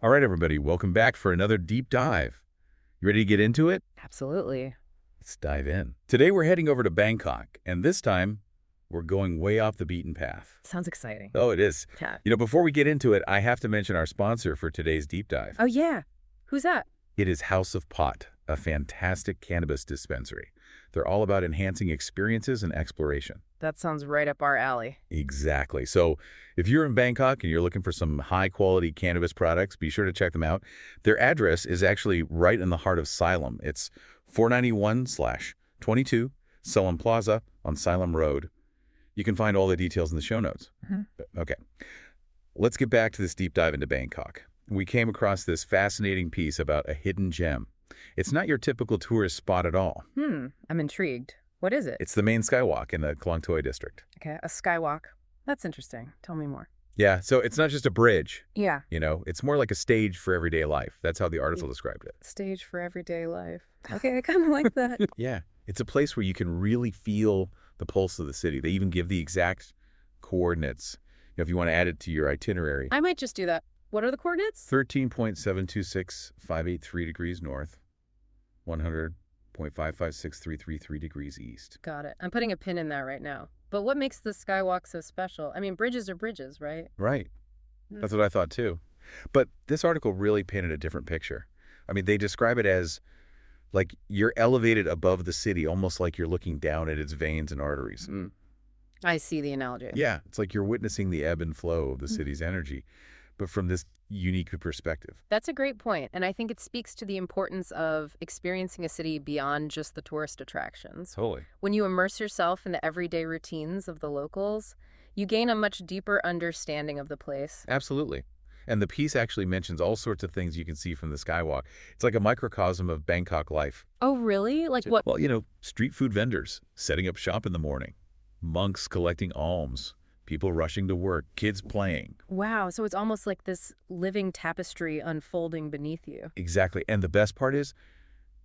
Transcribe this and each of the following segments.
All right, everybody, welcome back for another deep dive. You ready to get into it? Absolutely. Let's dive in. Today we're heading over to Bangkok, and this time we're going way off the beaten path. Sounds exciting. Oh, it is. Yeah. Before we get into it, I have to mention our sponsor for today's deep dive. Oh, yeah. Who's that? It is House of Pot, a fantastic cannabis dispensary. They're all about enhancing experiences and exploration. That sounds right up our alley. Exactly. So if you're in Bangkok and you're looking for some high-quality cannabis products, be sure to check them out. Their address is actually right in the heart of Siloam. It's 491/22 Siloam Plaza on Siloam Road. You can find all the details in the show notes. Okay. Let's get back to this deep dive into Bangkok. We came across this fascinating piece about a hidden gem. It's not your typical tourist spot at all. I'm intrigued. What is it? It's the Main Skywalk in the Khlong Toei District. Okay, a skywalk. That's interesting. Tell me more. Yeah, so it's not just a bridge. Yeah. It's more like a stage for everyday life. That's how the article described it. Stage for everyday life. Okay, I kind of like that. Yeah, it's a place where you can really feel the pulse of the city. They even give the exact coordinates, if you want to add it to your itinerary. I might just do that. What are the coordinates? 13.726583 degrees north, 100.556333 degrees east. Got it. I'm putting a pin in that right now. But what makes the skywalk so special? I mean, bridges are bridges, right? Right. That's what I thought too. But this article really painted a different picture. I mean, they describe it as like you're elevated above the city, almost like you're looking down at its veins and arteries. I see the analogy. Yeah, it's like you're witnessing the ebb and flow of the city's energy, but from this unique perspective. That's a great point, and I think it speaks to the importance of experiencing a city beyond just the tourist attractions. Totally. When you immerse yourself in the everyday routines of the locals, you gain a much deeper understanding of the place. Absolutely. And the piece actually mentions all sorts of things you can see from the skywalk. It's like a microcosm of Bangkok life. Oh, really? Like what? Well, street food vendors setting up shop in the morning, monks collecting alms, people rushing to work, kids playing. Wow, so it's almost like this living tapestry unfolding beneath you. Exactly. And the best part is,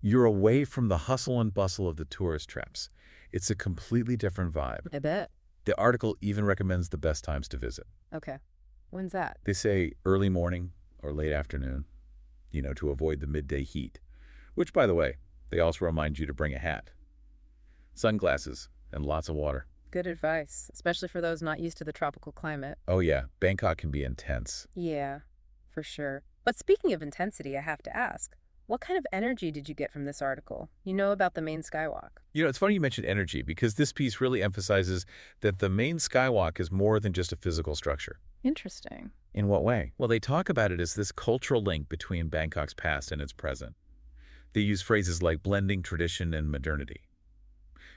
you're away from the hustle and bustle of the tourist traps. It's a completely different vibe. I bet. The article even recommends the best times to visit. Okay. When's that? They say early morning or late afternoon, to avoid the midday heat. Which, by the way, they also remind you to bring a hat, sunglasses, and lots of water. Good advice, especially for those not used to the tropical climate. Oh yeah, Bangkok can be intense. Yeah, for sure. But speaking of intensity, I have to ask, what kind of energy did you get from this article? You know about the Main Skywalk. It's funny you mentioned energy because this piece really emphasizes that the Main Skywalk is more than just a physical structure. Interesting. In what way? Well, they talk about it as this cultural link between Bangkok's past and its present. They use phrases like blending tradition and modernity.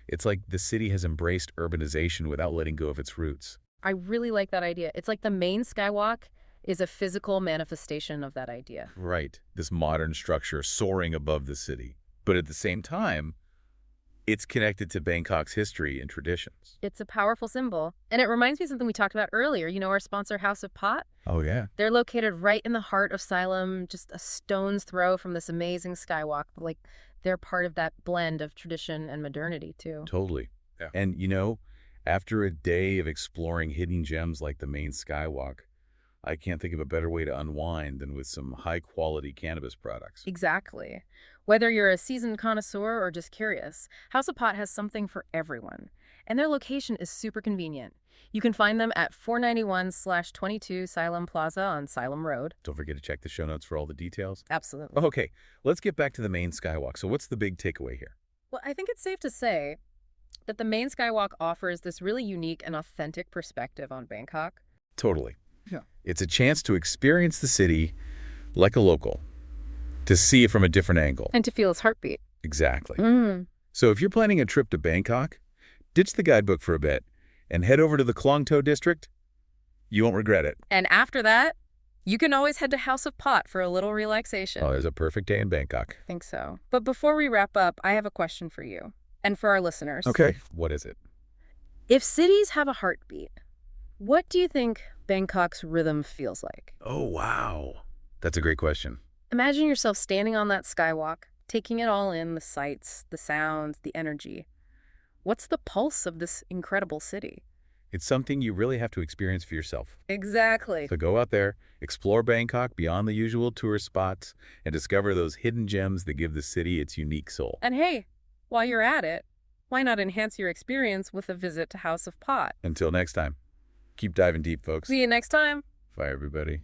It's like the city has embraced urbanization without letting go of its roots. I really like that idea. It's like the Main Skywalk is a physical manifestation of that idea. Right. This modern structure soaring above the city. But at the same time, it's connected to Bangkok's history and traditions. It's a powerful symbol. And it reminds me of something we talked about earlier. Our sponsor, House of Pot? Oh, yeah. They're located right in the heart of Siloam, just a stone's throw from this amazing skywalk. Like, they're part of that blend of tradition and modernity, too. Totally. Yeah. And, after a day of exploring hidden gems like the Main Skywalk, I can't think of a better way to unwind than with some high-quality cannabis products. Exactly. Whether you're a seasoned connoisseur or just curious, House of Pot has something for everyone. And their location is super convenient. You can find them at 491/22 Siloam Plaza on Siloam Road. Don't forget to check the show notes for all the details. Absolutely. Okay, let's get back to the Main Skywalk. So what's the big takeaway here? Well, I think it's safe to say that the Main Skywalk offers this really unique and authentic perspective on Bangkok. Totally. Yeah. It's a chance to experience the city like a local, to see it from a different angle. And to feel its heartbeat. Exactly. So if you're planning a trip to Bangkok, ditch the guidebook for a bit and head over to the Khlong Toei District. You won't regret it. And after that, you can always head to House of Pot for a little relaxation. Oh, there's a perfect day in Bangkok. I think so. But before we wrap up, I have a question for you and for our listeners. Okay. What is it? If cities have a heartbeat, what do you think Bangkok's rhythm feels like? Oh, wow. That's a great question. Imagine yourself standing on that skywalk, taking it all in, the sights, the sounds, the energy. What's the pulse of this incredible city? It's something you really have to experience for yourself. Exactly. So go out there, explore Bangkok beyond the usual tourist spots, and discover those hidden gems that give the city its unique soul. And hey, while you're at it, why not enhance your experience with a visit to House of Pot? Until next time, keep diving deep, folks. See you next time. Bye, everybody.